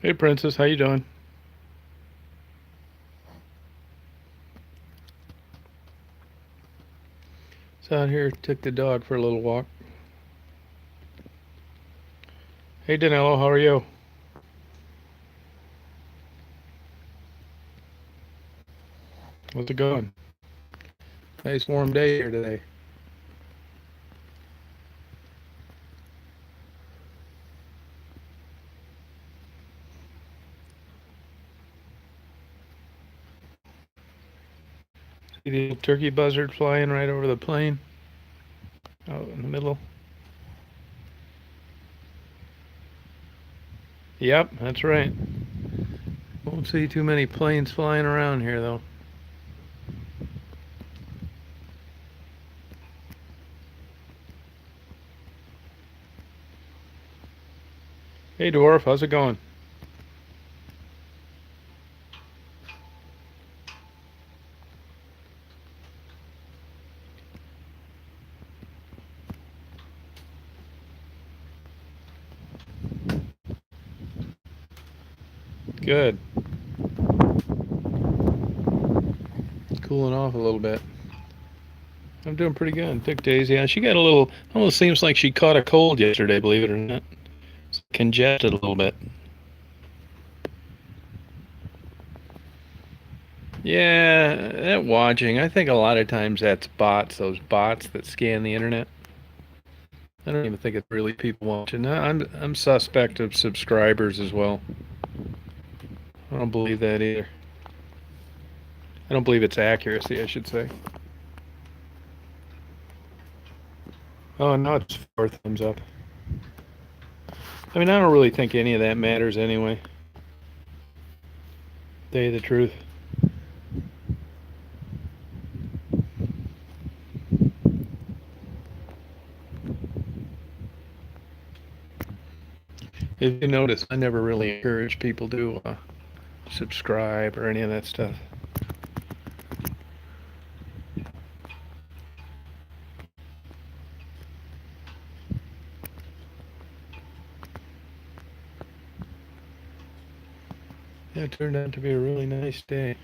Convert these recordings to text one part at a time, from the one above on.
Hey Princess, how you doing? It's out here, took the dog for a little walk. Hey Danilo, how are you? How's it going? Nice warm day here today. See the little turkey buzzard flying right over the plane out in the middle. Yep, that's right. Won't see too many planes flying around here though. Hey Dwarf, how's it going? Good. Cooling off a little bit. I'm doing pretty good. Took Daisy. Yeah, she got a little. Almost seems like she caught a cold yesterday. Believe it or not, congested a little bit. Yeah, that watching. I think a lot of times that's bots, those bots that scan the internet. I don't even think it's really people watching. I'm suspect of subscribers as well. I don't believe that either. I don't believe it's accuracy, I should say. Oh, no, it's four thumbs up. I mean, I don't really think any of that matters anyway. Tell you the truth. If you notice, I never really encourage people to subscribe or any of that stuff. Yeah, it turned out to be a really nice day.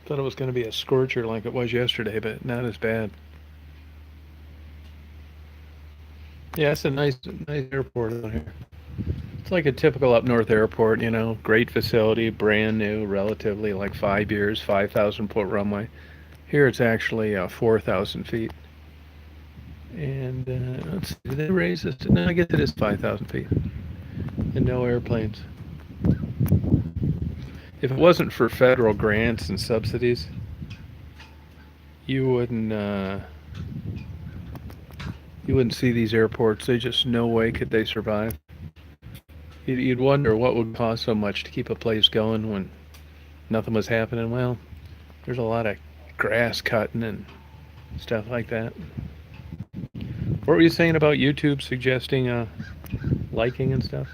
Thought it was going to be a scorcher like it was yesterday, but not as bad. Yeah, it's a nice airport out here. It's like a typical up north airport, you know, great facility, brand new, relatively, like 5 years, 5,000 foot runway. Here it's actually 4,000 feet. And let's see, did they raise this? No, I guess it is 5,000 feet. And no airplanes. If it wasn't for federal grants and subsidies, you wouldn't uh, you wouldn't see these airports. They just no way could they survive. You'd wonder what would cost so much to keep a place going when nothing was happening. Well, there's a lot of grass cutting and stuff like that. What were you saying about YouTube suggesting liking and stuff?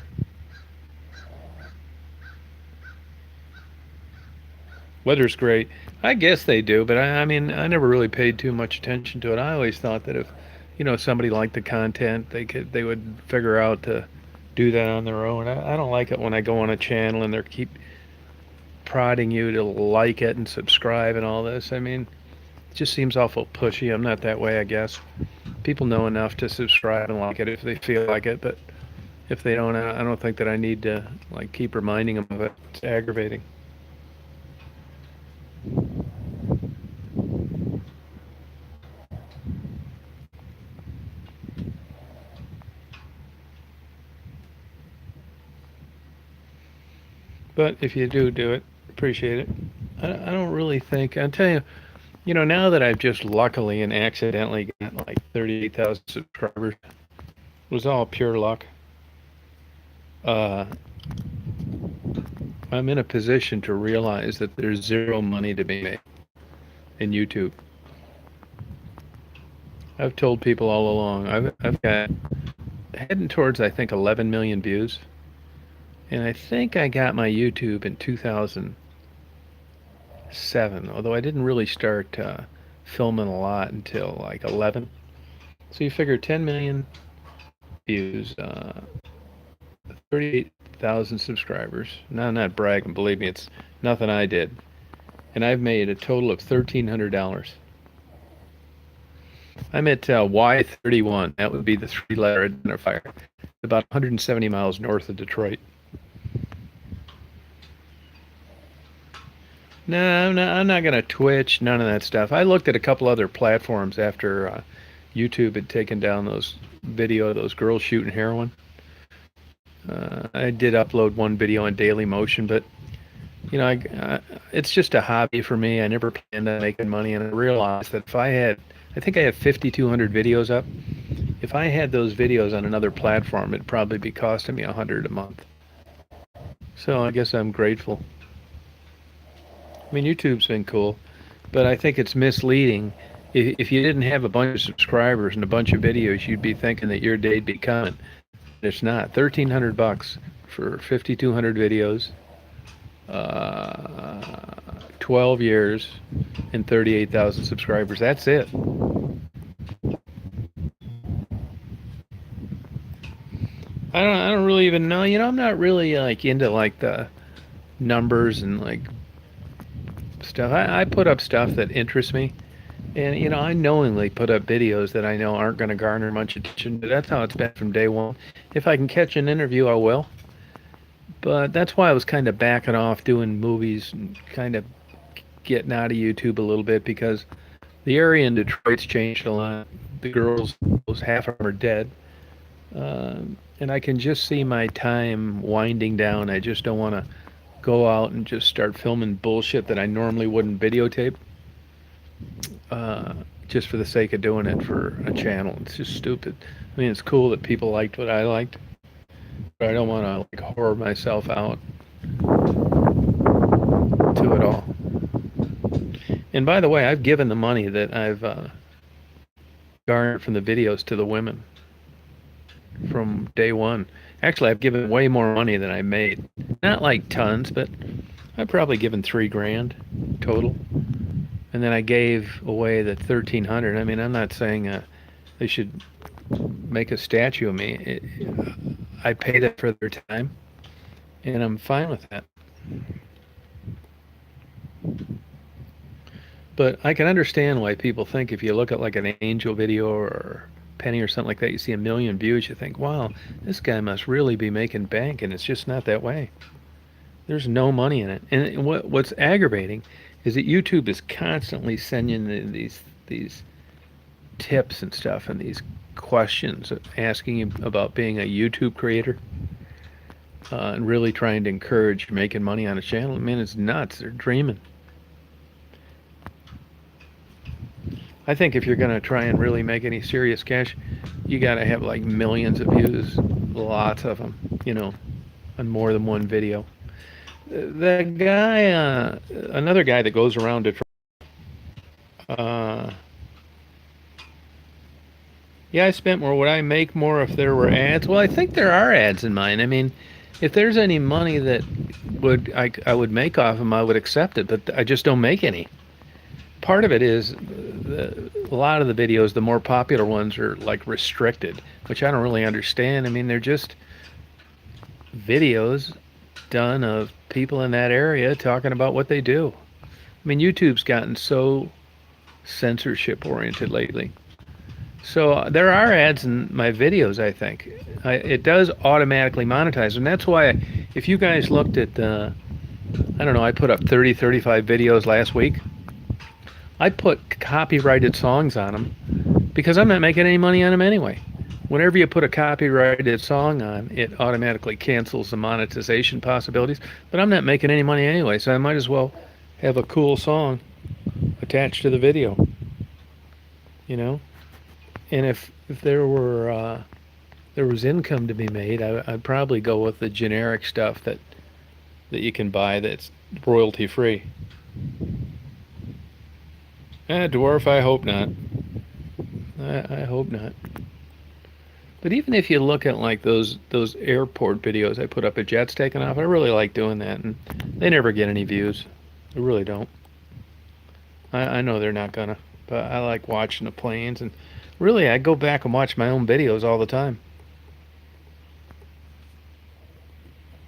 Weather's great. I guess they do, but I mean, I never really paid too much attention to it. I always thought that if, somebody liked the content, they would figure out to do that on their own. I don't like it when I go on a channel and they keep prodding you to like it and subscribe and all this. I mean, it just seems awful pushy. I'm not that way, I guess. People know enough to subscribe and like it if they feel like it, but if they don't, I don't think that I need to like keep reminding them of it. It's aggravating. But if you do it, appreciate it. I don't really think. I'll tell you, now that I've just luckily and accidentally got like 38,000 subscribers, it was all pure luck. Uh, I'm in a position to realize that there's zero money to be made in YouTube. I've told people all along. I've got heading towards I think 11 million views, and I think I got my YouTube in 2007. Although I didn't really start filming a lot until like 11. So you figure 10 million views, 38,000 subscribers. No, I'm not bragging. Believe me, it's nothing I did. And I've made a total of $1,300. I'm at Y31. That would be the three-letter identifier. About 170 miles north of Detroit. No, I'm not going to Twitch, none of that stuff. I looked at a couple other platforms after YouTube had taken down those video of those girls shooting heroin. I did upload one video on Daily Motion, but it's just a hobby for me. I never planned on making money, and I realized that I think I have 5,200 videos up. If I had those videos on another platform, it'd probably be costing me $100 a month. So I guess I'm grateful. I mean, YouTube's been cool, but I think it's misleading. If you didn't have a bunch of subscribers and a bunch of videos, you'd be thinking that your day'd be coming. It's not. $1,300 for 5,200 videos, 12 years, and 38,000 subscribers. That's it. I don't really even know. I'm not really like into like the numbers and like stuff. I put up stuff that interests me. And I knowingly put up videos that I know aren't going to garner much attention, but that's how it's been from day one. If I can catch an interview, I will. But that's why I was kind of backing off doing movies and kind of getting out of YouTube a little bit, because the area in Detroit's changed a lot. The girls, half of them are dead. And I can just see my time winding down. I just don't want to go out and just start filming bullshit that I normally wouldn't videotape. Just for the sake of doing it for a channel. It's just stupid. I mean, it's cool that people liked what I liked, but I don't want to like whore myself out to it all. And by the way, I've given the money that I've garnered from the videos to the women from day one. Actually, I've given way more money than I made. Not like tons, but I've probably given $3,000 total. And then I gave away the 1,300. I mean, I'm not saying they should make a statue of me. I pay them for their time, and I'm fine with that. But I can understand why people think if you look at like an Angel video or Penny or something like that, you see 1 million views, you think, wow, this guy must really be making bank, and it's just not that way. There's no money in it. And what's aggravating is that YouTube is constantly sending these tips and stuff and these questions asking you about being a YouTube creator, and really trying to encourage making money on a channel. I mean, it's nuts. They're dreaming. I think if you're going to try and really make any serious cash, you got to have like millions of views, lots of them, on more than one video. The guy, another guy that goes around to yeah, I spent more. Would I make more if there were ads? Well, I think there are ads in mine. I mean, if there's any money that I would make off them, I would accept it, but I just don't make any. Part of it is a lot of the videos, the more popular ones, are like restricted, which I don't really understand. I mean, they're just videos done of people in that area talking about what they do. I mean, YouTube's gotten so censorship oriented lately. So there are ads in my videos, I think. It does automatically monetize, and that's why if you guys looked at I don't know, I put up 30, 35 videos last week. I put copyrighted songs on them because I'm not making any money on them anyway. Whenever you put a copyrighted song on, it automatically cancels the monetization possibilities, but I'm not making any money anyway, so I might as well have a cool song attached to the video, And if there was income to be made, I'd probably go with the generic stuff that you can buy that's royalty free. Dwarf, I hope not. I hope not. But even if you look at like those airport videos I put up of jets taking off, I really like doing that, and they never get any views. They really don't. I know they're not gonna, but I like watching the planes, and really I go back and watch my own videos all the time.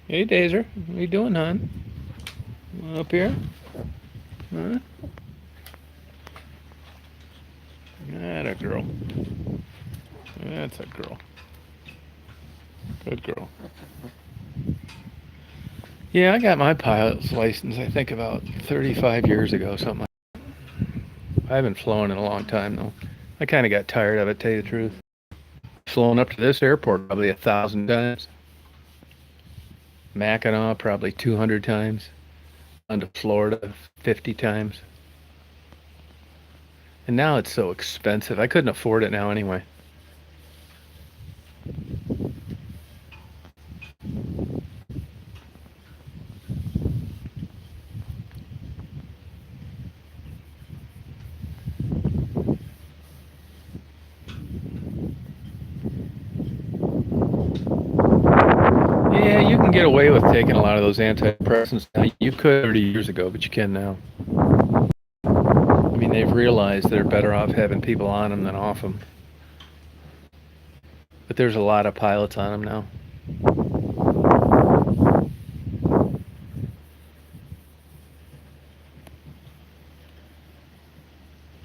Hey, Dazer. What are you doing, hon? Up here? Huh? That a girl. That's a girl. Good girl. Yeah, I got my pilot's license, I think, about 35 years ago, something like that. I haven't flown in a long time, though. I kind of got tired of it, tell you the truth. Flown up to this airport probably 1,000 times. Mackinac probably 200 times. On to Florida 50 times. And now it's so expensive. I couldn't afford it now anyway. Yeah, you can get away with taking a lot of those antidepressants now. You could 30 years ago, but you can now. I mean, they've realized they're better off having people on them than off them. But there's a lot of pilots on them now.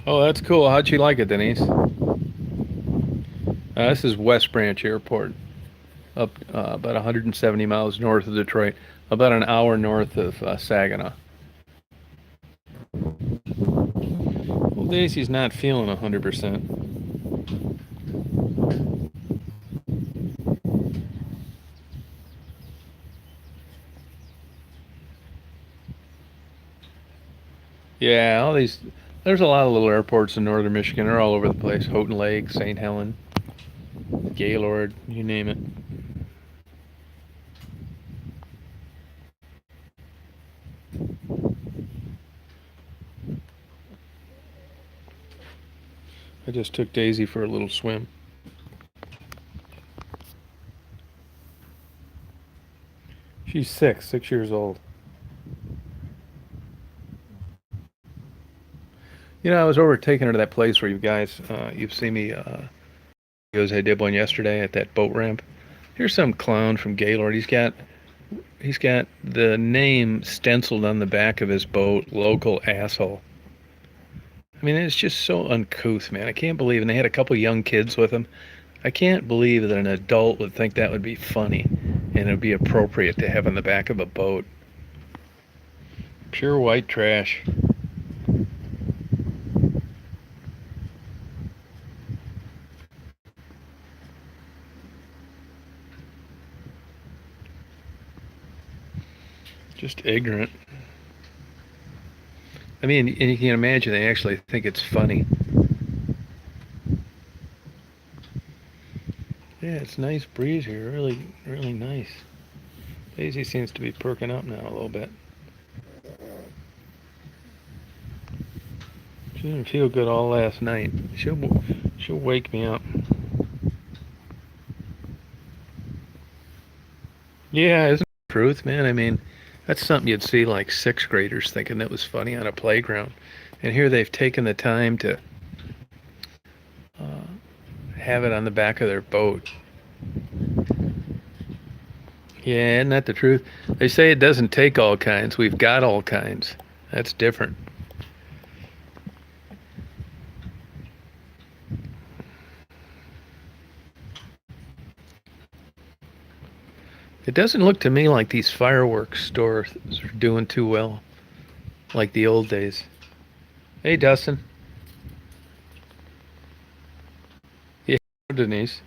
Oh, that's cool. How'd you like it, Denise? This is West Branch Airport, up about 170 miles north of Detroit, about an hour north of Saginaw. Well, Daisy's not feeling 100%. Yeah, all these. There's a lot of little airports in northern Michigan. They're all over the place. Houghton Lake, St. Helen, Gaylord, you name it. I just took Daisy for a little swim. She's 6 years old. You know, I was over taking her to that place where you guys, you've seen me, videos. I did one yesterday at that boat ramp. Here's some clown from Gaylord. He's got the name stenciled on the back of his boat, local asshole. I mean, it's just so uncouth, man. I can't believe, and they had a couple young kids with them. I can't believe that an adult would think that would be funny and it would be appropriate to have on the back of a boat. Pure white trash. Just ignorant. I mean, and you can imagine they actually think it's funny. Yeah, it's nice breeze here. Really, really nice. Daisy seems to be perking up now a little bit. She didn't feel good all last night. She'll wake me up. Yeah, isn't it the truth, man? I mean, that's something you'd see like sixth graders thinking that was funny on a playground. And here they've taken the time to have it on the back of their boat. Yeah, isn't that the truth? They say it doesn't take all kinds. We've got all kinds. That's different. It doesn't look to me like these fireworks stores are doing too well, like the old days. Hey, Dustin. Yeah, Denise.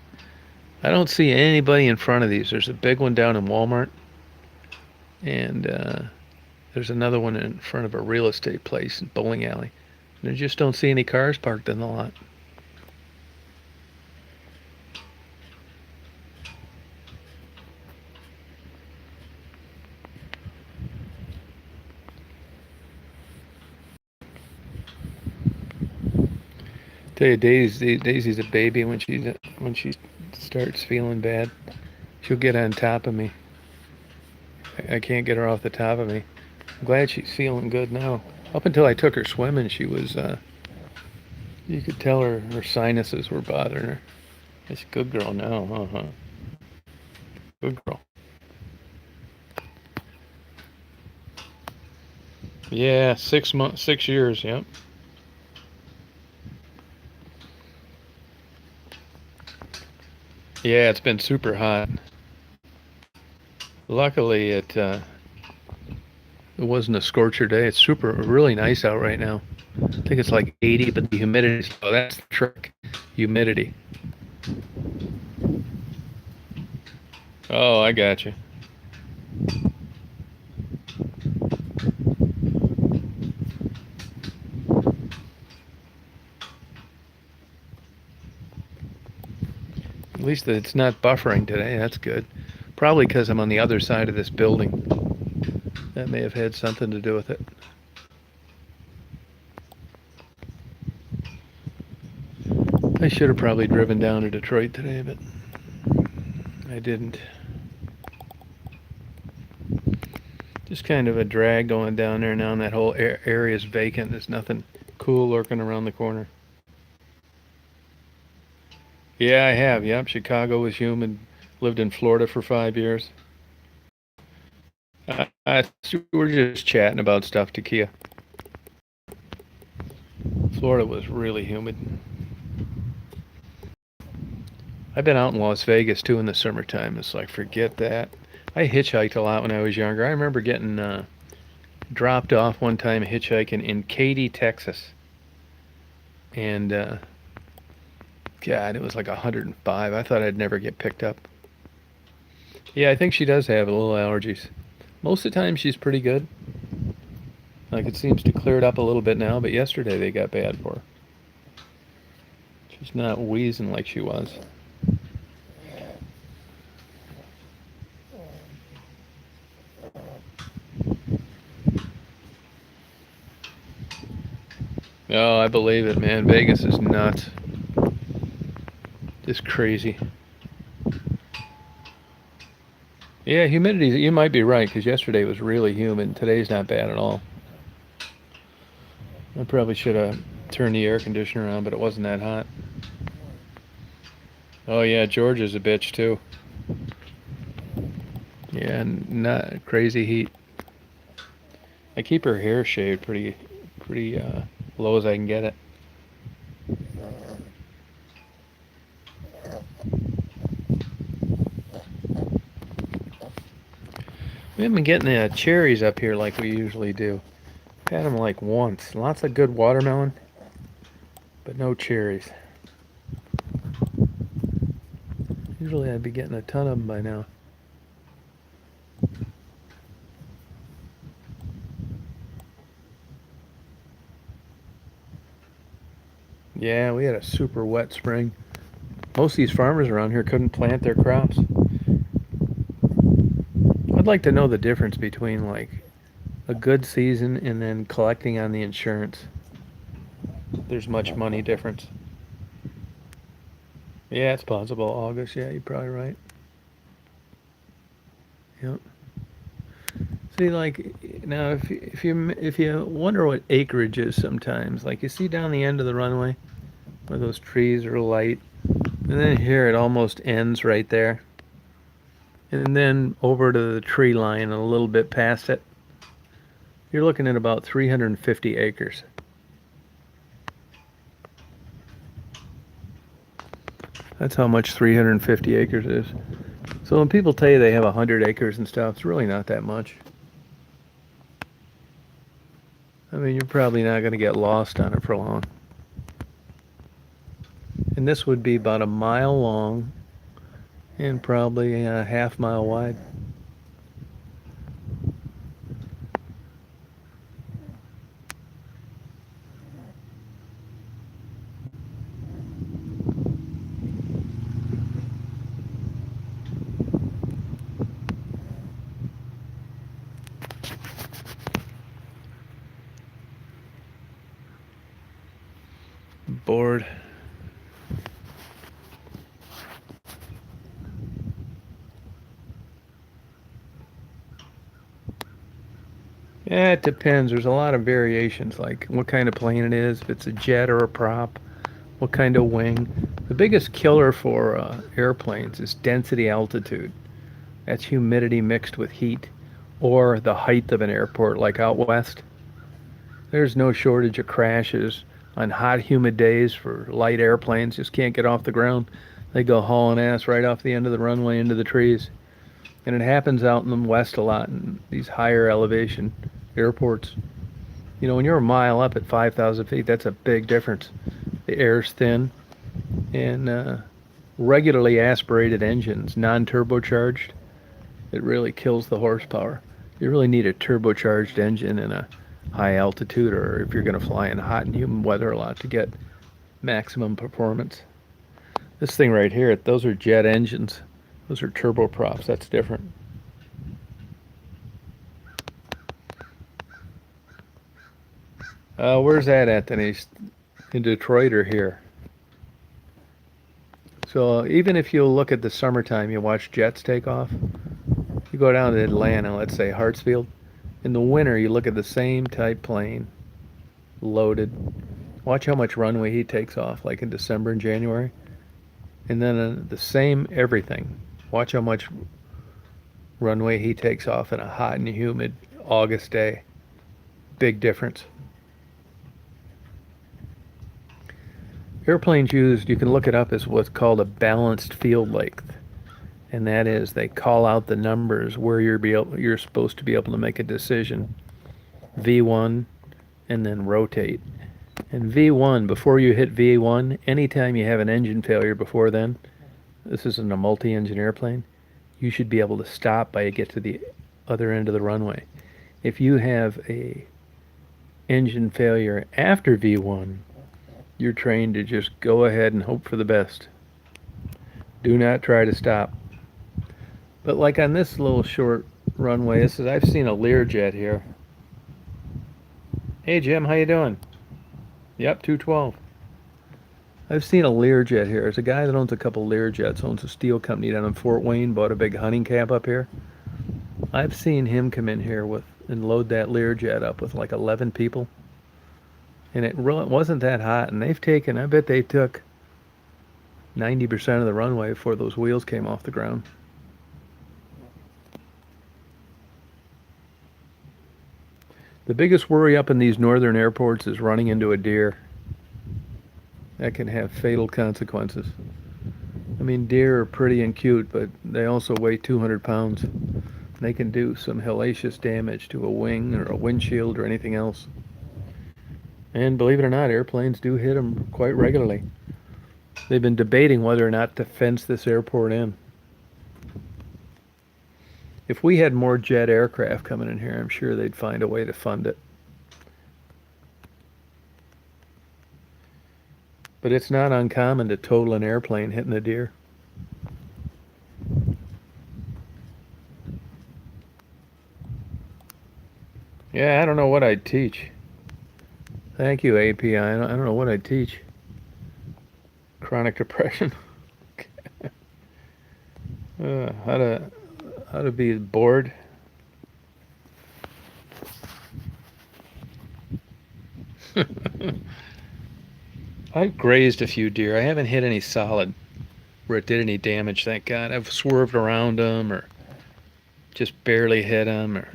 I don't see anybody in front of these. There's a big one down in Walmart, and there's another one in front of a real estate place in bowling alley. And I just don't see any cars parked in the lot. Tell you, Daisy's a baby when she starts feeling bad. She'll get on top of me. I can't get her off the top of me. I'm glad she's feeling good now. Up until I took her swimming, she was. You could tell her sinuses were bothering her. She's a good girl now, huh? Good girl. Yeah, 6 months, 6 years. Yep. Yeah, it's been super hot. Luckily, it wasn't a scorcher day. It's super, really nice out right now. I think it's like 80, but the humidity. Oh, that's the trick. Humidity. Oh, I got you. At least it's not buffering today. That's good. Probably because I'm on the other side of this building. That may have had something to do with it. I should have probably driven down to Detroit today, but I didn't. Just kind of a drag going down there now, and that whole area is vacant. There's nothing cool lurking around the corner. Yeah, I have. Yep, Chicago was humid. Lived in Florida for 5 years. We're just chatting about stuff, Takia. Florida was really humid. I've been out in Las Vegas too in the summertime. It's like, forget that. I hitchhiked a lot when I was younger. I remember getting dropped off one time hitchhiking in Katy, Texas. And God, it was like 105. I thought I'd never get picked up. Yeah, I think she does have a little allergies. Most of the time, she's pretty good. Like it seems to clear it up a little bit now, but yesterday they got bad for her. She's not wheezing like she was. Oh, I believe it, man. Vegas is nuts. Just crazy. Yeah, humidity, you might be right, because yesterday was really humid. Today's not bad at all. I probably should have turned the air conditioner on, but it wasn't that hot. Oh, yeah, Georgia's a bitch, too. Yeah, not crazy heat. I keep her hair shaved pretty low as I can get it. We haven't been getting the cherries up here like we usually do. Had them like once. Lots of good watermelon, but no cherries. Usually I'd be getting a ton of them by now. Yeah, we had a super wet spring. Most of these farmers around here couldn't plant their crops. I'd like to know the difference between like a good season and then collecting on the insurance. There's much money difference. Yeah, it's possible. August. Yeah, you're probably right. Yep. See, like now, if you wonder what acreage is sometimes, like you see down the end of the runway where those trees are light, and then here it almost ends right there, and then over to the tree line and a little bit past it, you're looking at about 350 acres. That's how much 350 acres is. So when people tell you they have 100 acres and stuff, it's really not that much. I mean, you're probably not going to get lost on it for long. And this would be about a mile long and probably a half mile wide. Bored. Yeah, it depends. There's a lot of variations, like what kind of plane it is, if it's a jet or a prop, what kind of wing. The biggest killer for airplanes is density altitude. That's humidity mixed with heat, or the height of an airport, like out west. There's no shortage of crashes on hot, humid days for light airplanes. Just can't get off the ground. They go hauling ass right off the end of the runway into the trees. And it happens out in the west a lot in these higher elevation airports. You know, when you're a mile up at 5,000 feet, that's a big difference. The air's thin, and regularly aspirated engines, non-turbocharged, it really kills the horsepower. You really need a turbocharged engine in a high altitude, or if you're going to fly in hot and humid weather a lot, to get maximum performance. This thing right here, those are jet engines. Those are turboprops. That's different. Where's that at, Denise? In Detroit or here? So even if you look at the summertime, you watch jets take off. You go down to Atlanta, let's say Hartsfield. In the winter, you look at the same type plane, loaded. Watch how much runway he takes off, like in December and January. And then the same everything. Watch how much runway he takes off in a hot and humid August day. Big difference. Airplanes used, you can look it up, as what's called a balanced field length. And that is, they call out the numbers where you're supposed to be able to make a decision. V1, and then rotate. And V1, before you hit V1, anytime you have an engine failure before then, this isn't a multi-engine airplane, you should be able to stop by you get to the other end of the runway. If you have a engine failure after V1, you're trained to just go ahead and hope for the best. Do not try to stop. But like on this little short runway, I've seen a Learjet here. Hey Jim, how you doing? Yep, 212. I've seen a Learjet here. There's a guy that owns a couple Learjets, owns a steel company down in Fort Wayne, bought a big hunting camp up here. I've seen him come in here and load that Learjet up with like 11 people. And it wasn't that hot, and I bet they took 90% of the runway before those wheels came off the ground. The biggest worry up in these northern airports is running into a deer. That can have fatal consequences. I mean, deer are pretty and cute, but they also weigh 200 pounds. They can do some hellacious damage to a wing or a windshield or anything else. And believe it or not, airplanes do hit them quite regularly. They've been debating whether or not to fence this airport in. If we had more jet aircraft coming in here, I'm sure they'd find a way to fund it. But it's not uncommon to total an airplane hitting a deer. Yeah, I don't know what I'd teach. Thank you, API. I don't know what I'd teach. Chronic depression. How to be bored. I've grazed a few deer. I haven't hit any solid where it did any damage, thank God. I've swerved around them or just barely hit them, or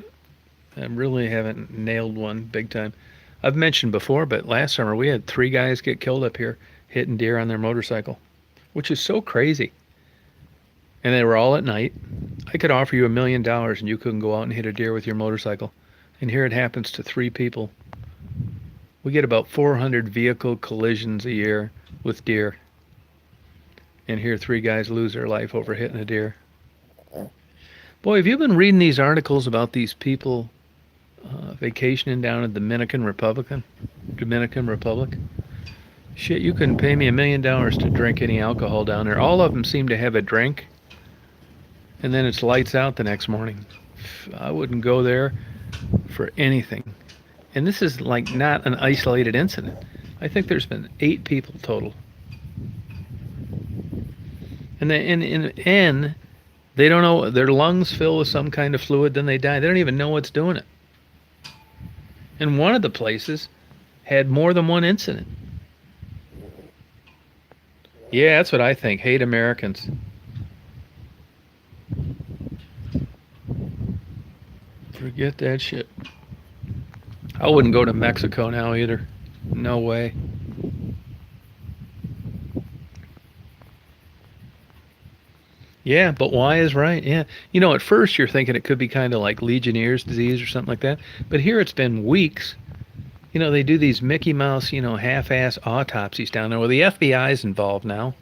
I really haven't nailed one big time. I've mentioned before, but last summer we had 3 guys get killed up here hitting deer on their motorcycle, which is so crazy. And they were all at night. I could offer you $1 million and you couldn't go out and hit a deer with your motorcycle. And here it happens to 3 people. We get about 400 vehicle collisions a year with deer. And here 3 guys lose their life over hitting a deer. Boy, have you been reading these articles about these people vacationing down in Dominican Republic? Shit, you couldn't pay me $1 million to drink any alcohol down there. All of them seem to have a drink, and then it's lights out the next morning. I wouldn't go there for anything. And this is like not an isolated incident. I think there's been 8 people total. And they don't know, their lungs fill with some kind of fluid, then they die. They don't even know what's doing it. And one of the places had more than one incident. Yeah, that's what I think. Hate Americans. Forget that shit. I wouldn't go to Mexico now either. No way. Yeah, but why is right? Yeah. At first you're thinking it could be kind of like Legionnaire's disease or something like that. But here it's been weeks. They do these Mickey Mouse, half-ass autopsies down there. Well, the FBI's involved now.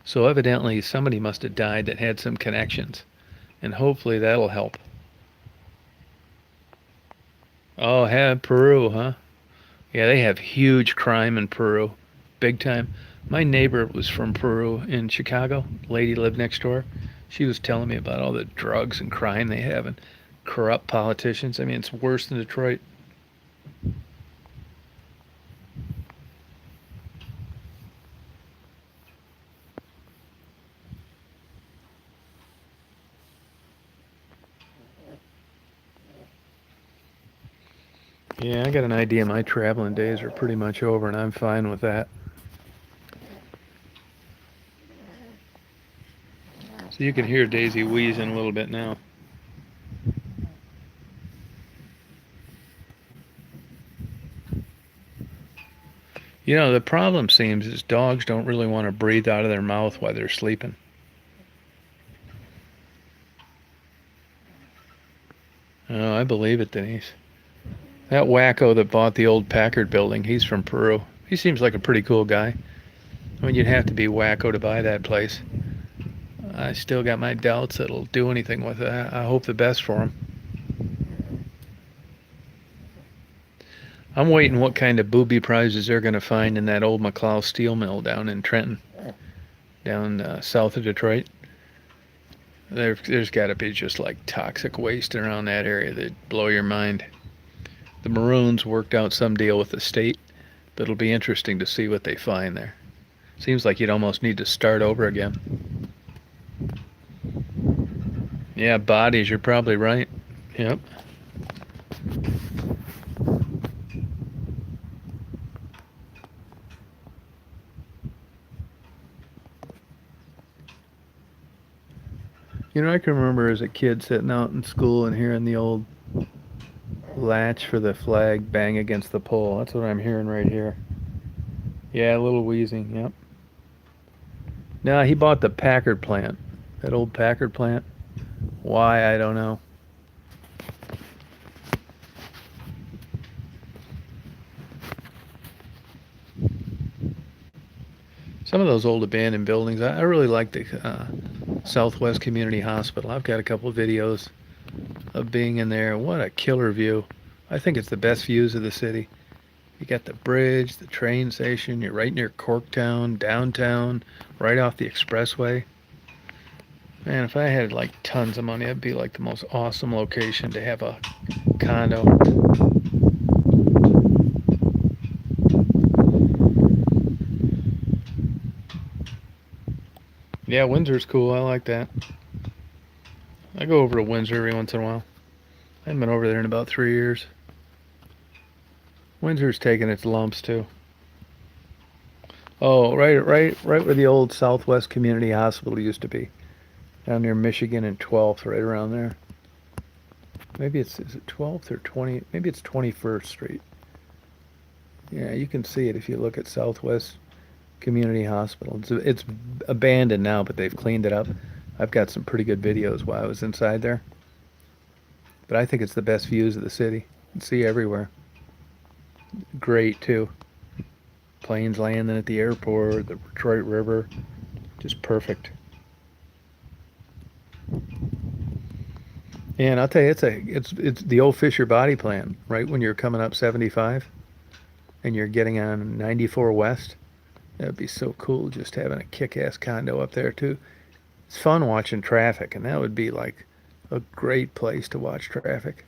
So evidently somebody must have died that had some connections. And hopefully that'll help. Oh, have Peru, huh? Yeah, they have huge crime in Peru. Big time. My neighbor was from Peru in Chicago. Lady lived next door. She was telling me about all the drugs and crime they have and corrupt politicians. I mean, it's worse than Detroit. Yeah, I got an idea. My traveling days are pretty much over, and I'm fine with that. So you can hear Daisy wheezing a little bit now. The problem seems is dogs don't really want to breathe out of their mouth while they're sleeping. Oh, I believe it, Denise. That wacko that bought the old Packard building, he's from Peru. He seems like a pretty cool guy. I mean, you'd have to be wacko to buy that place. I still got my doubts that it'll do anything with it. I hope the best for him. I'm waiting what kind of booby prizes they're going to find in that old McLeod steel mill down in Trenton, down south of Detroit. There's got to be just like toxic waste around that area that blow your mind. The Maroons worked out some deal with the state, but it'll be interesting to see what they find there. Seems like you'd almost need to start over again. Yeah, bodies, you're probably right. Yep. I can remember as a kid sitting out in school and hearing the old latch for the flag bang against the pole. That's what I'm hearing right here. Yeah, a little wheezing, yep. Now, he bought the Packard plant, that old Packard plant. Why, I don't know. Some of those old abandoned buildings, I really like the Southwest Community Hospital. I've got a couple of videos of being in there. What a killer view. I think it's the best views of the city. You got the bridge, the train station, you're right near Corktown, downtown, right off the expressway. Man, if I had like tons of money, it'd be like the most awesome location to have a condo. Yeah, Windsor's cool. I like that. I go over to Windsor every once in a while. I haven't been over there in about 3 years. Windsor's taking its lumps too. Oh, right where the old Southwest Community Hospital used to be, down near Michigan and 12th, right around there. Maybe is it 12th or 20? Maybe it's 21st Street. Yeah, you can see it if you look at Southwest Community Hospital. It's abandoned now, but they've cleaned it up. I've got some pretty good videos while I was inside there. But I think it's the best views of the city. You can see everywhere. Great too. Planes landing at the airport, the Detroit River, just perfect. Yeah, and I'll tell you, it's the old Fisher Body Plant, right when you're coming up 75 and you're getting on 94 West. That'd be so cool just having a kick-ass condo up there too. It's fun watching traffic, and that would be like a great place to watch traffic.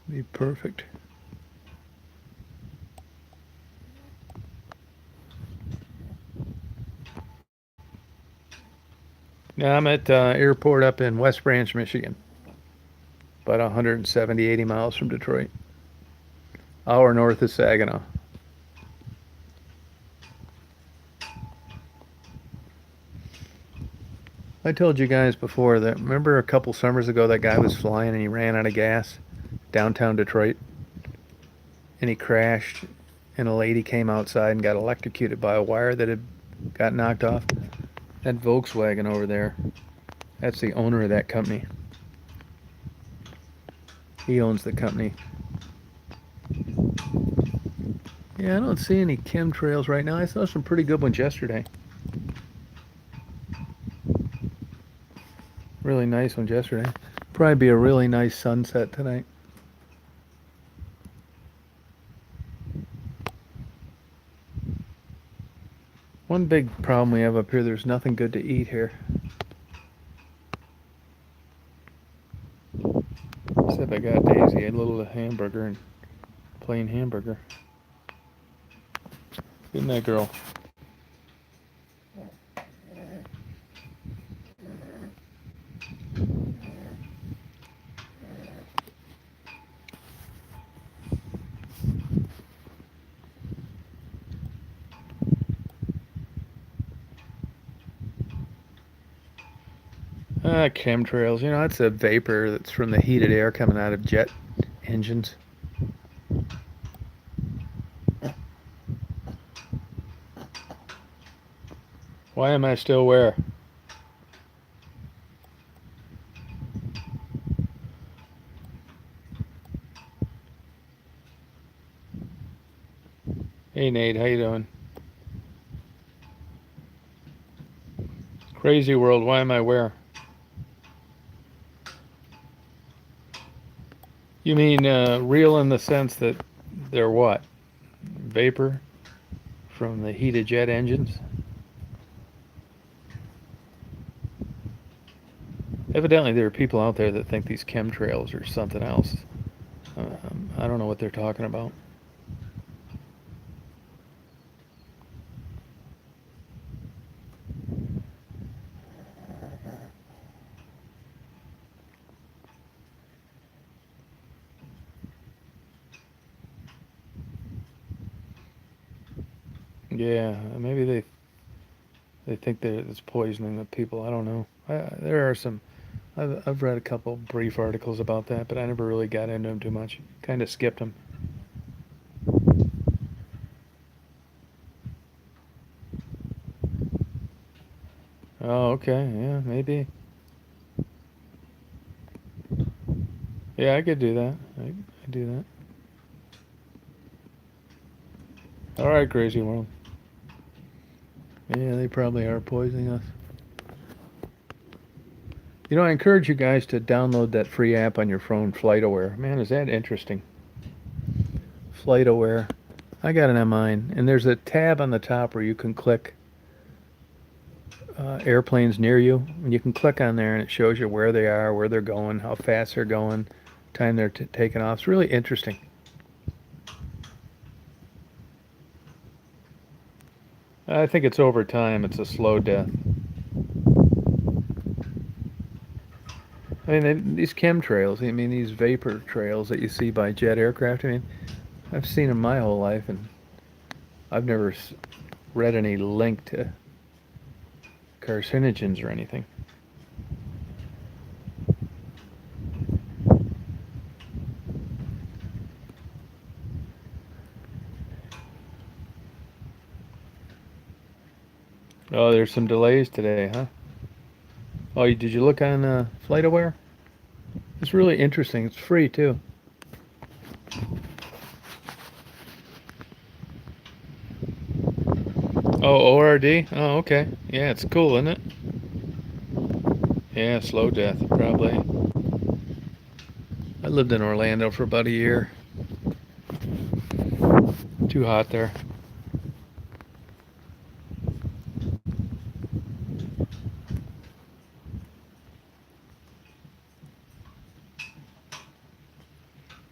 Be perfect. Now I'm at airport up in West Branch, Michigan, about 170, 80 miles from Detroit. Hour north of Saginaw. I told you guys before that, remember a couple summers ago that guy was flying and he ran out of gas downtown Detroit and he crashed and a lady came outside and got electrocuted by a wire that had got knocked off? That Volkswagen over there, that's the owner of that company. He owns the company. Yeah, I don't see any chemtrails right now. I saw some pretty good ones yesterday. Really nice ones yesterday. Probably be a really nice sunset tonight. One big problem we have up here, there's nothing good to eat here. Except I got Daisy a little hamburger and plain hamburger. Good night, girl. Chemtrails, you know, that's a vapor that's from the heated air coming out of jet engines. Why am I still where? Hey Nate, how you doing? Crazy world, why am I where? You mean real in the sense that they're what? Vapor from the heated jet engines? Evidently, there are people out there that think these chemtrails are something else. I don't know what they're talking about. Yeah, maybe they think that it's poisoning the people. I don't know. There are some. I've read a couple brief articles about that, but I never really got into them too much. Kind of skipped them. Oh, okay. Yeah, maybe. Yeah, I could do that. I do that. All right, crazy world. Yeah, they probably are poisoning us. You know, I encourage you guys to download that free app on your phone, FlightAware. Man, is that interesting? FlightAware. I got it on mine, and there's a tab on the top where you can click airplanes near you, and you can click on there, and it shows you where they are, where they're going, how fast they're going, time they're taking off. It's really interesting. I think it's over time. It's a slow death. I mean, these chemtrails, I mean, these vapor trails that you see by jet aircraft, I mean, I've seen them my whole life, and I've never read any link to carcinogens or anything. Oh, there's some delays today, huh? Oh, did you look on FlightAware? It's really interesting. It's free too. Oh, ORD? Oh, okay. Yeah, it's cool, isn't it? Yeah, slow death, probably. I lived in Orlando for about a year. Too hot there.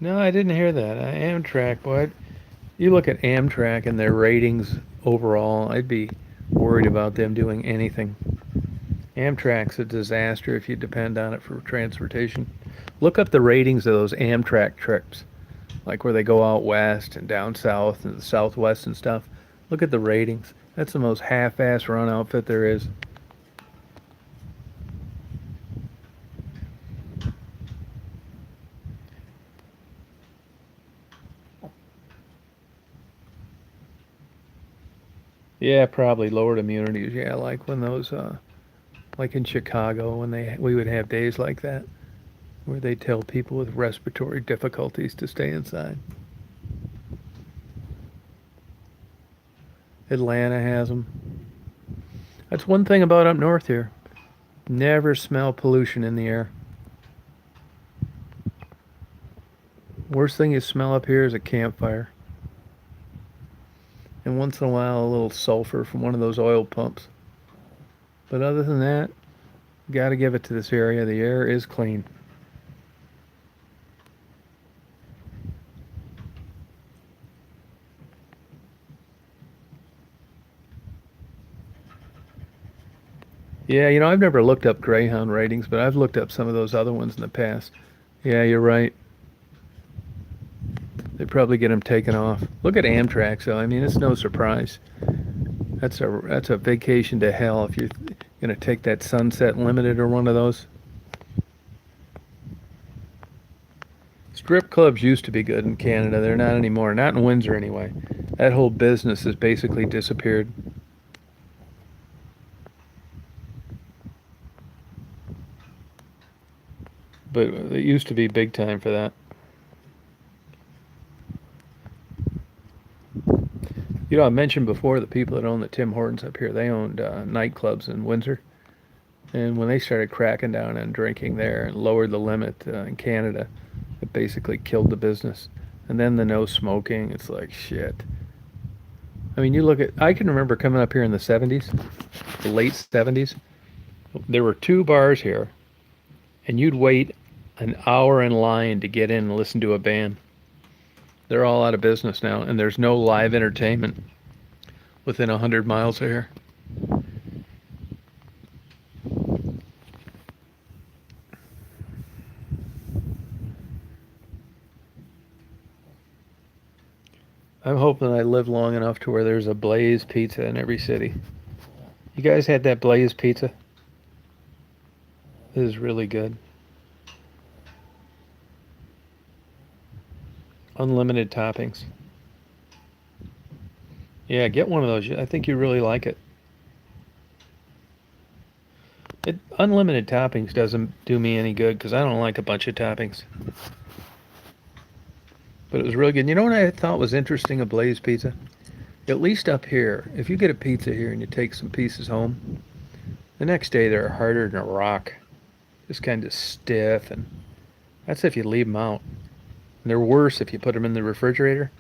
No, I didn't hear that. Amtrak, boy. You look at Amtrak and their ratings overall, I'd be worried about them doing anything. Amtrak's a disaster if you depend on it for transportation. Look up the ratings of those Amtrak trips, like where they go out west and down south and the southwest and stuff. Look at the ratings. That's the most half-ass run outfit there is. Yeah, probably lowered immunities. Yeah, like when those, like in Chicago, when we would have days like that where they tell people with respiratory difficulties to stay inside. Atlanta has them. That's one thing about up north here. Never smell pollution in the air. Worst thing you smell up here is a campfire. And once in a while, a little sulfur from one of those oil pumps. But other than that, got to give it to this area. The air is clean. Yeah, I've never looked up Greyhound ratings, but I've looked up some of those other ones in the past. Yeah, you're right. They probably get them taken off. Look at Amtrak, though. I mean, it's no surprise. That's a vacation to hell if you're gonna take that Sunset Limited or one of those. Strip clubs used to be good in Canada. They're not anymore. Not in Windsor anyway. That whole business has basically disappeared. But it used to be big time for that. I mentioned before the people that own the Tim Hortons up here, they owned nightclubs in Windsor. And when they started cracking down on drinking there and lowered the limit in Canada, it basically killed the business. And then the no smoking, it's like shit. I mean, I can remember coming up here in the 70s, the late 70s. There were two bars here, and you'd wait an hour in line to get in and listen to a band. They're all out of business now, and there's no live entertainment within 100 miles of here. I'm hoping I live long enough to where there's a Blaze Pizza in every city. You guys had that Blaze Pizza? It is really good. Unlimited toppings. Yeah, get one of those. I think you really like it. Unlimited toppings doesn't do me any good because I don't like a bunch of toppings. But it was really good. You know what I thought was interesting of Blaze Pizza? At least up here, if you get a pizza here and you take some pieces home, the next day they're harder than a rock. Just kind of stiff, and that's if you leave them out. And they're worse if you put them in the refrigerator.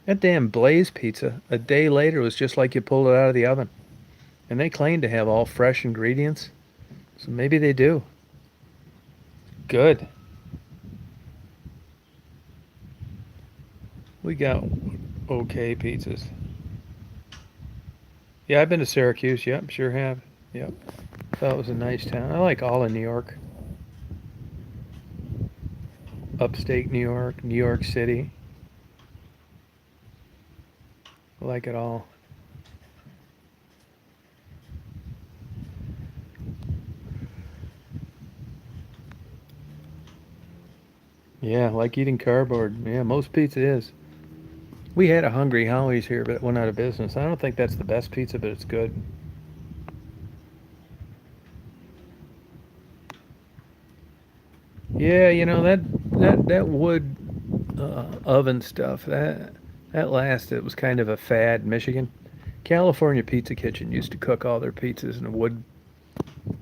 That damn Blaze Pizza, a day later, was just like you pulled it out of the oven. And they claim to have all fresh ingredients. So maybe they do. Good. We got okay pizzas. Yeah, I've been to Syracuse. Yep, sure have. Yep. Thought it was a nice town. I like all of New York. Upstate New York, New York City. I like it all. Yeah, like eating cardboard. Yeah, most pizza is. We had a Hungry Howie's here, but it went out of business. I don't think that's the best pizza, but it's good. Yeah, that wood oven stuff that lasted. It was kind of a fad in Michigan. California Pizza Kitchen used to cook all their pizzas in a wood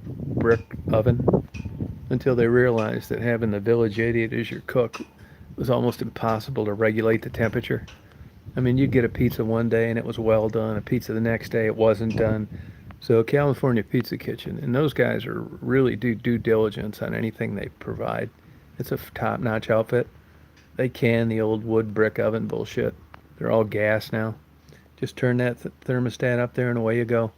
brick oven until they realized that having the village idiot as your cook was almost impossible to regulate the temperature. I mean, you'd get a pizza one day and it was well done. A pizza the next day it wasn't done. So California Pizza Kitchen, and those guys are really do due diligence on anything they provide. It's a top-notch outfit. They can the old wood brick oven bullshit. They're all gas now. Just turn that thermostat up there and away you go.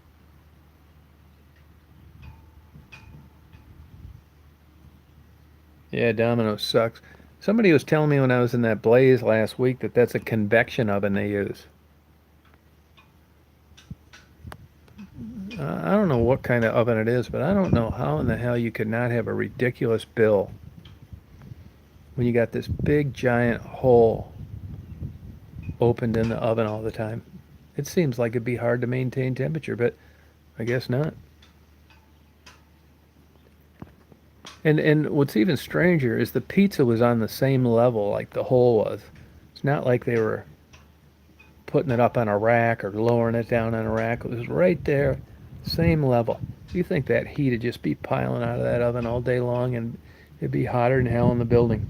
Yeah, Domino's sucks. Somebody was telling me when I was in that Blaze last week that that's a convection oven they use. I don't know what kind of oven it is, but I don't know how in the hell you could not have a ridiculous bill when you got this big giant hole opened in the oven all the time. It seems like it'd be hard to maintain temperature, but I guess not. And what's even stranger is the pizza was on the same level like the hole was. It's not like they were putting it up on a rack or lowering it down on a rack. It was right there, same level. You think that heat would just be piling out of that oven all day long and it'd be hotter than hell in the building.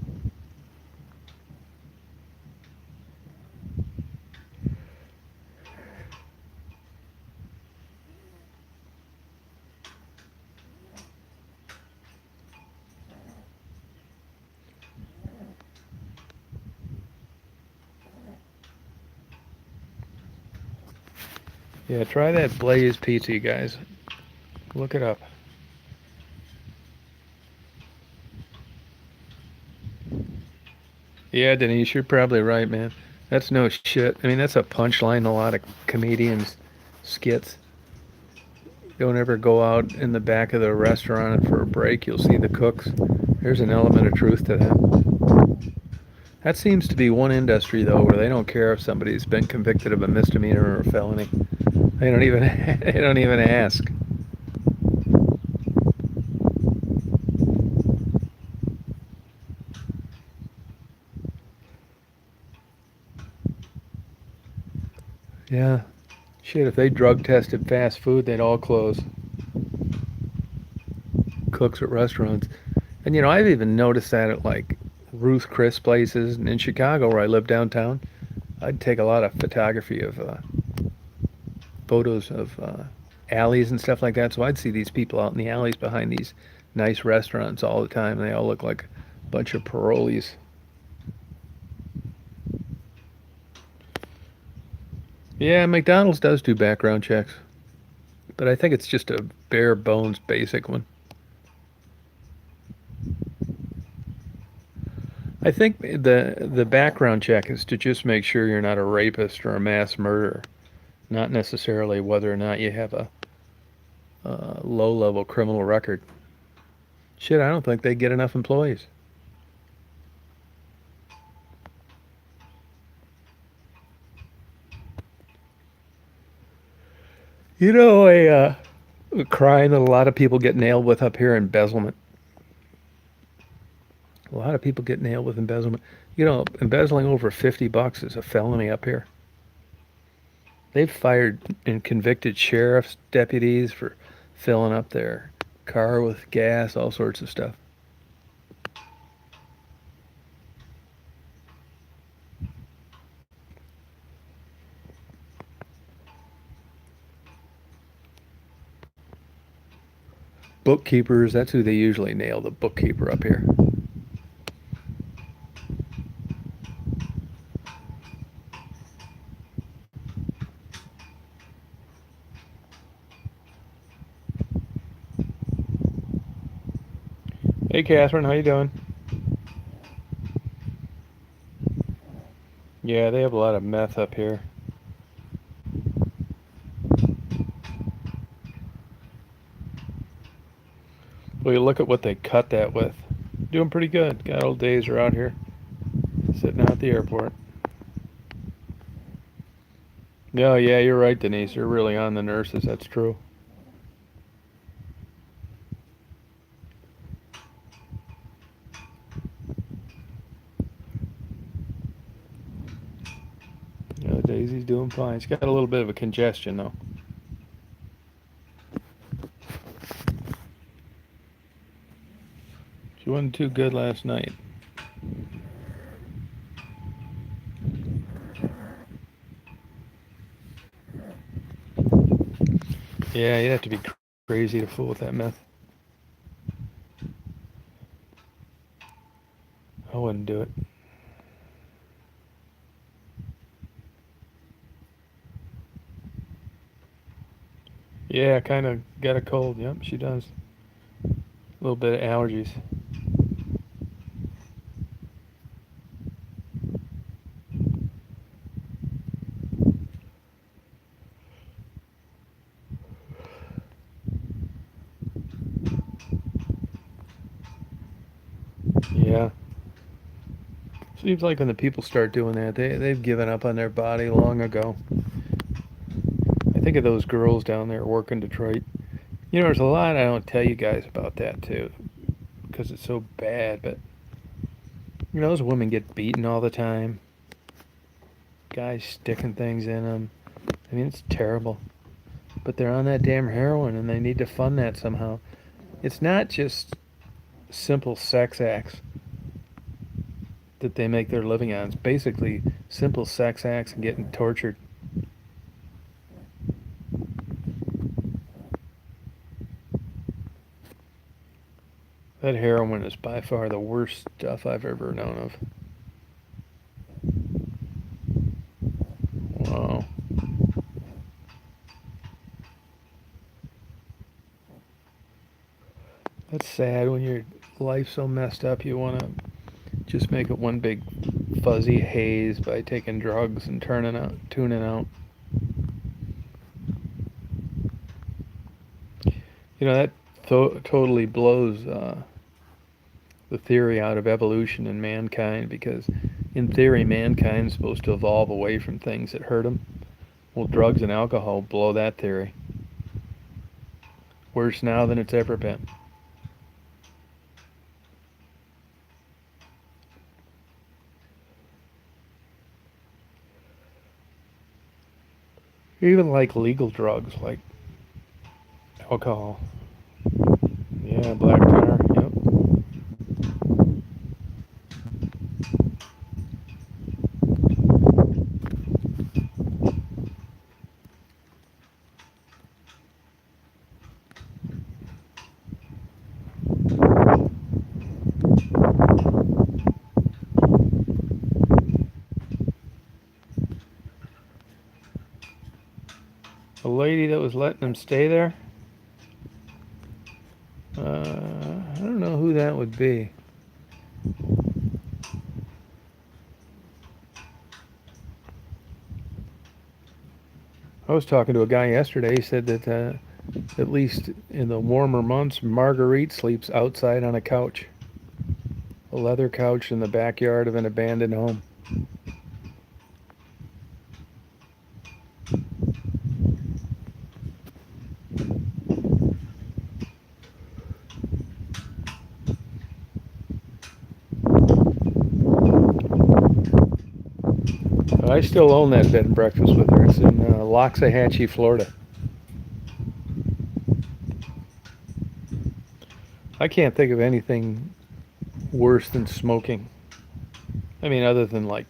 Yeah, try that Blaze pizza, you guys. Look it up. Yeah, Denise, you're probably right, man. That's no shit. I mean, that's a punchline in a lot of comedians' skits. Don't ever go out in the back of the restaurant for a break. You'll see the cooks. There's an element of truth to that. That seems to be one industry, though, where they don't care if somebody's been convicted of a misdemeanor or a felony. They don't even they don't even ask. Yeah, shit. If they drug tested fast food, they'd all close. Cooks at restaurants, and I've even noticed that at like Ruth Chris places and in Chicago, where I live downtown. I'd take a lot of photography of photos of alleys and stuff like that. So I'd see these people out in the alleys behind these nice restaurants all the time, and they all look like a bunch of parolees. Yeah, McDonald's does do background checks, but I think it's just a bare bones basic one. I think the background check is to just make sure you're not a rapist or a mass murderer, not necessarily whether or not you have a low level criminal record. Shit, I don't think they get enough employees. A crime that a lot of people get nailed with up here: embezzlement. A lot of people get nailed with embezzlement. Embezzling over $50 is a felony up here. They've fired and convicted sheriff's deputies for filling up their car with gas, all sorts of stuff. Bookkeepers, that's who they usually nail, the bookkeeper up here. Hey, Catherine, how you doing? Yeah, they have a lot of meth up here. Well, you look at what they cut that with. Doing pretty good. God old days are out here, sitting out at the airport. No, yeah, you're right, Denise. You're really on the nurses. That's true. Yeah, Daisy's doing fine. She's got a little bit of a congestion, though. She wasn't too good last night. Yeah, you'd have to be crazy to fool with that meth. I wouldn't do it. Yeah, kind of got a cold. Yep, she does. A little bit of allergies. Yeah. Seems like when the people start doing that, they've given up on their body long ago. think of those girls down there working Detroit. You know, there's a lot I don't tell you guys about that too, because it's so bad. But you know, those women get beaten all the time. Guys sticking things in them. I mean, it's terrible. But they're on that damn heroin, and they need to fund that somehow. It's not just simple sex acts that they make their living on. It's basically simple sex acts and getting tortured. That heroin is by far the worst stuff I've ever known of. Wow. That's sad when your life's so messed up you want to just make it one big fuzzy haze by taking drugs and tuning out. You know, that totally blows the theory out of evolution and mankind because, in theory, mankind's supposed to evolve away from things that hurt them. Well, drugs and alcohol blow that theory. Worse now than it's ever been. Even like legal drugs like alcohol. Yeah, black tar. Yep. A lady that was letting him stay there. I don't know who that would be. I was talking to a guy yesterday. He said that at least in the warmer months, Marguerite sleeps outside on a couch, a leather couch in the backyard of an abandoned home. I still own that bed and breakfast with her. It's in Loxahatchee, Florida. I can't think of anything worse than smoking. I mean, other than like,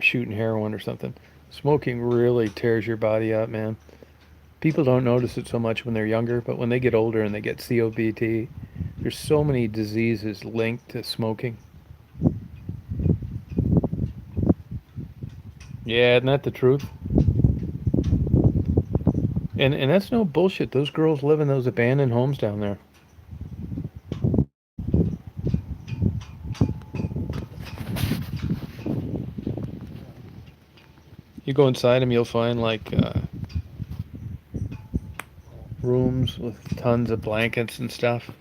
shooting heroin or something. Smoking really tears your body up, man. People don't notice it so much when they're younger, but when they get older and they get COPD, there's so many diseases linked to smoking. Yeah, isn't that the truth? And that's no bullshit. Those girls live in those abandoned homes down there. You go inside them, you'll find like rooms with tons of blankets and stuff.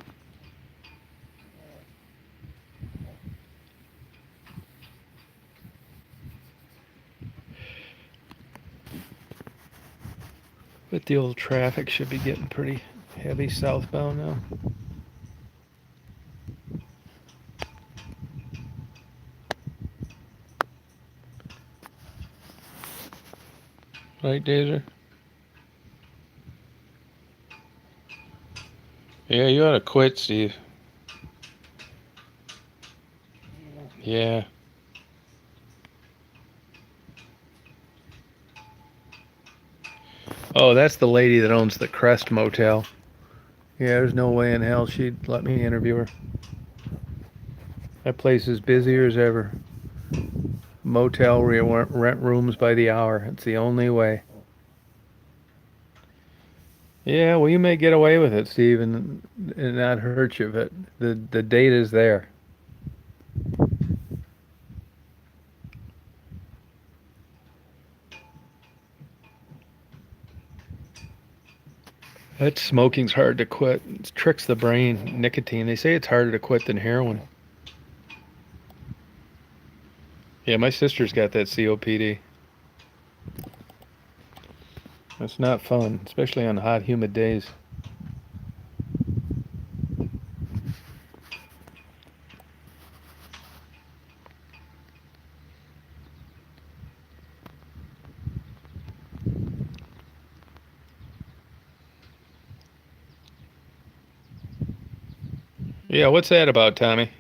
But the old traffic should be getting pretty heavy southbound now. Right, Dazer? Yeah, you ought to quit, Steve. Yeah. Oh, that's the lady that owns the Crest Motel. Yeah, there's no way in hell she'd let me interview her. That place is busier as ever. Motel where you rent rooms by the hour. It's the only way. Yeah, well, you may get away with it, Steve, and not hurt you, but the data's there. That smoking's hard to quit. It tricks the brain. Nicotine. They say it's harder to quit than heroin. Yeah, my sister's got that COPD. It's not fun, especially on hot, humid days. Yeah, what's that about, Tommy?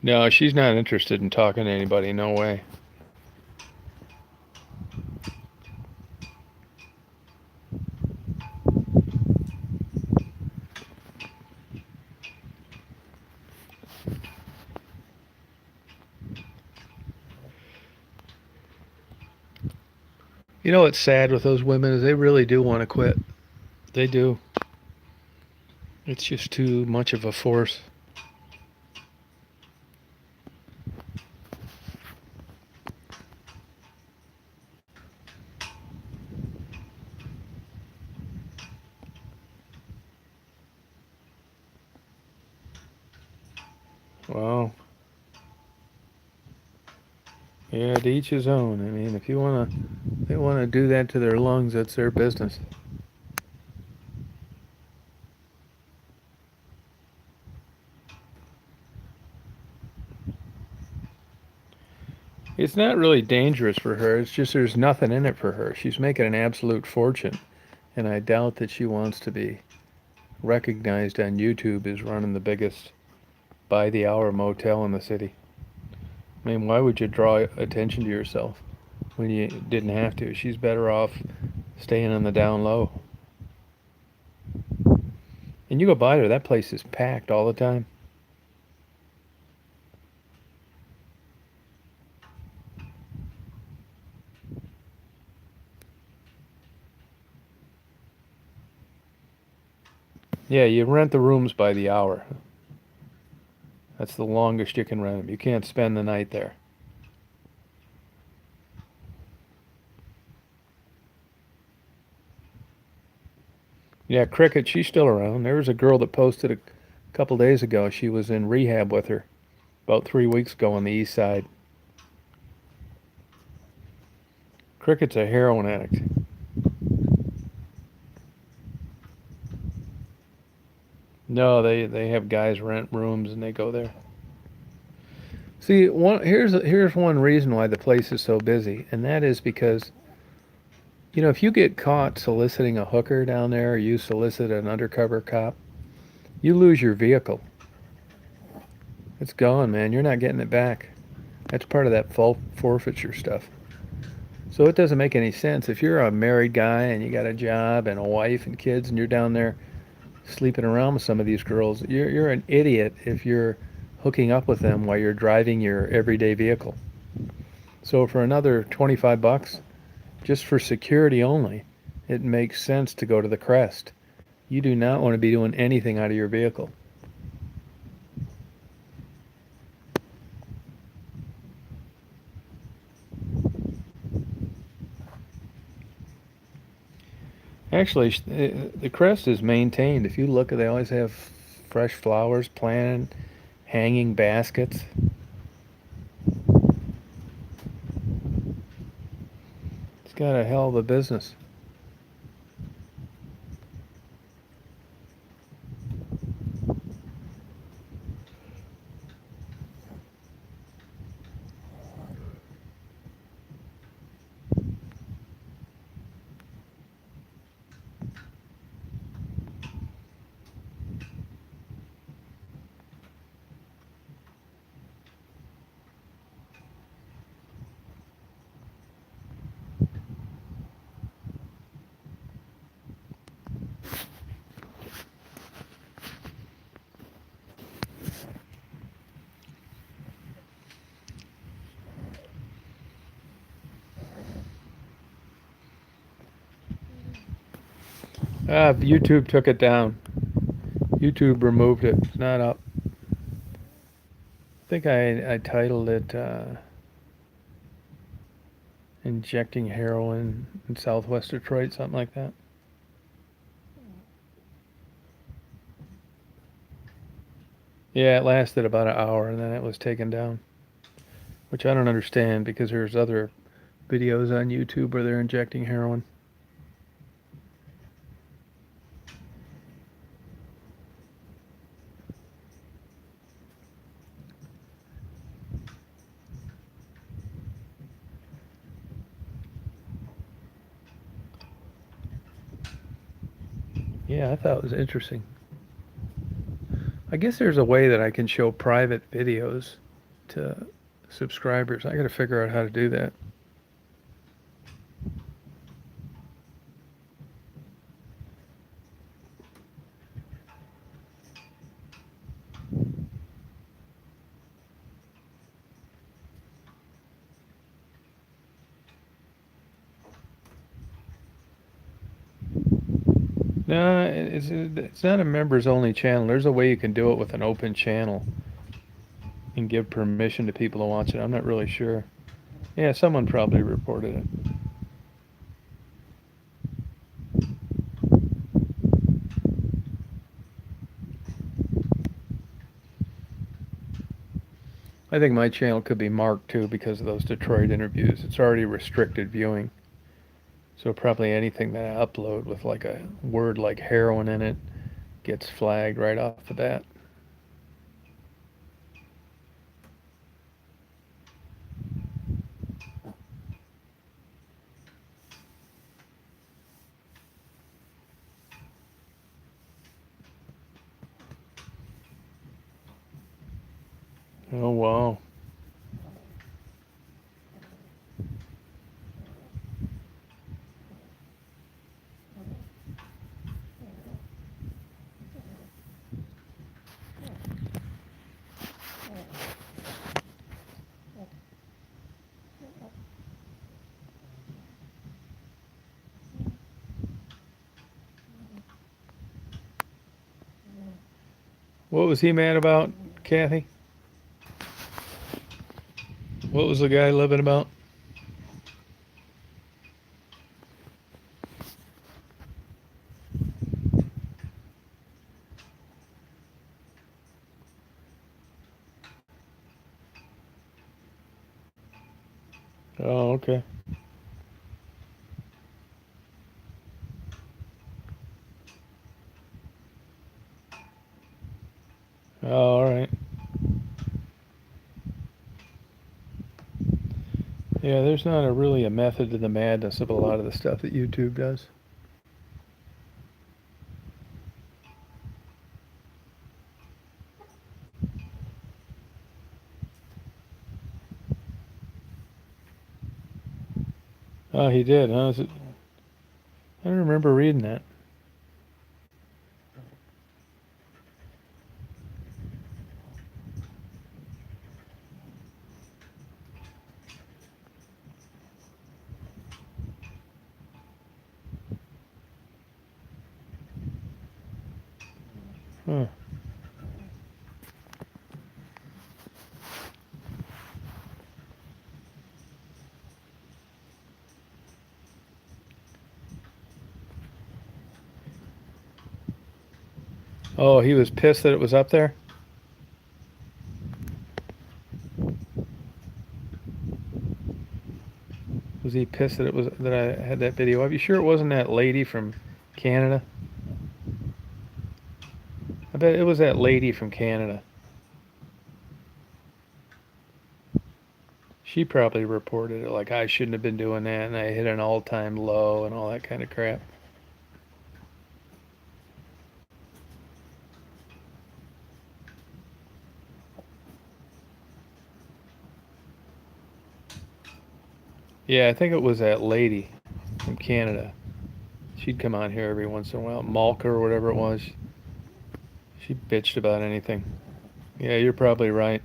No, she's not interested in talking to anybody. No way. You know what's sad with those women is they really do want to quit. They do. It's just too much of a force. Wow. Yeah, to each his own. I mean, if you wanna, they want to do that to their lungs, that's their business. It's not really dangerous for her. It's just there's nothing in it for her. She's making an absolute fortune, and I doubt that she wants to be recognized on YouTube as running the biggest by the hour motel in the city. I mean, why would you draw attention to yourself when you didn't have to? She's better off staying on the down low. And you go by there, that place is packed all the time. Yeah, you rent the rooms by the hour. That's the longest you can rent them. You can't spend the night there. Yeah, Cricket, she's still around. There was a girl that posted a couple days ago. She was in rehab with her about 3 weeks ago on the east side. Cricket's a heroin addict. No, they have guys rent rooms and they go there. See, here's one reason why the place is so busy, and that is because if you get caught soliciting a hooker down there, or you solicit an undercover cop, you lose your vehicle. It's gone, man. You're not getting it back. That's part of that forfeiture stuff. So it doesn't make any sense if you're a married guy and you got a job and a wife and kids, and you're down there sleeping around with some of these girls. You're an idiot if you're hooking up with them while you're driving your everyday vehicle. So for another 25 bucks, just for security only, it makes sense to go to the Crest. You do not want to be doing anything out of your vehicle. Actually, the Crest is maintained. If you look, they always have fresh flowers planted, hanging baskets. It's got a hell of a business. YouTube took it down. YouTube removed it. It's not up. I think I titled it "Injecting Heroin in Southwest Detroit," something like that. Yeah, it lasted about an hour and then it was taken down, which I don't understand because there's other videos on YouTube where they're injecting heroin. Yeah, I thought it was interesting. I guess there's a way that I can show private videos to subscribers. I got to figure out how to do that. No, it's not a members only channel. There's a way you can do it with an open channel and give permission to people to watch it. I'm not really sure. Yeah, someone probably reported it. I think my channel could be marked too because of those Detroit interviews. It's already restricted viewing. So probably anything that I upload with like a word like heroin in it gets flagged right off the bat. Oh wow. What was he mad about, Kathy? What was the guy living about? Oh, okay. Oh, all right. Yeah, there's not a really a method to the madness of a lot of the stuff that YouTube does. Oh, he did, huh? I don't remember reading that. Huh. Oh, he was pissed that it was up there? Was he pissed that it was that I had that video up? You sure it wasn't that lady from Canada? I bet it was that lady from Canada. She probably reported it like I shouldn't have been doing that and I hit an all-time low and all that kind of crap. Yeah, I think it was that lady from Canada. She'd come on here every once in a while. Malka or whatever it was. She bitched about anything. Yeah, you're probably right.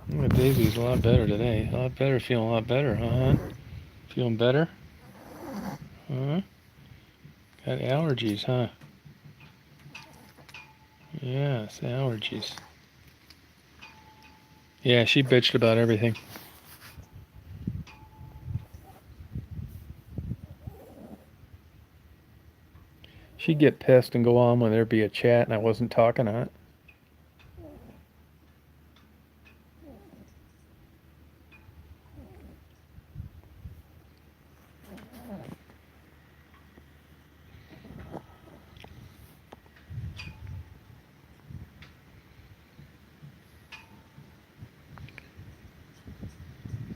Well, Daisy's a lot better today. A lot better, feeling a lot better, huh? Feeling better? Huh? Got allergies, huh? Yes, allergies. Yeah, she bitched about everything. She'd get pissed and go on when there'd be a chat and I wasn't talking on it.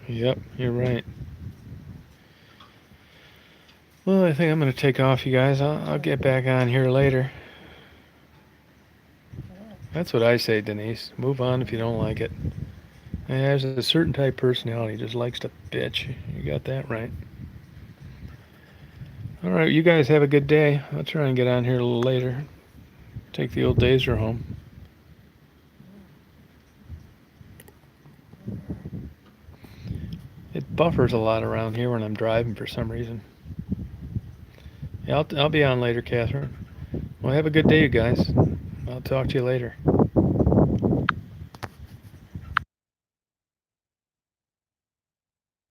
Yep, you're right. Well, I think I'm going to take off, you guys. I'll get back on here later. That's what I say, Denise. Move on if you don't like it. There's a certain type of personality just likes to bitch. You got that right. All right, you guys have a good day. I'll try and get on here a little later. Take the old Dazer home. It buffers a lot around here when I'm driving for some reason. Yeah, I'll be on later, Catherine. Well, have a good day, you guys. I'll talk to you later.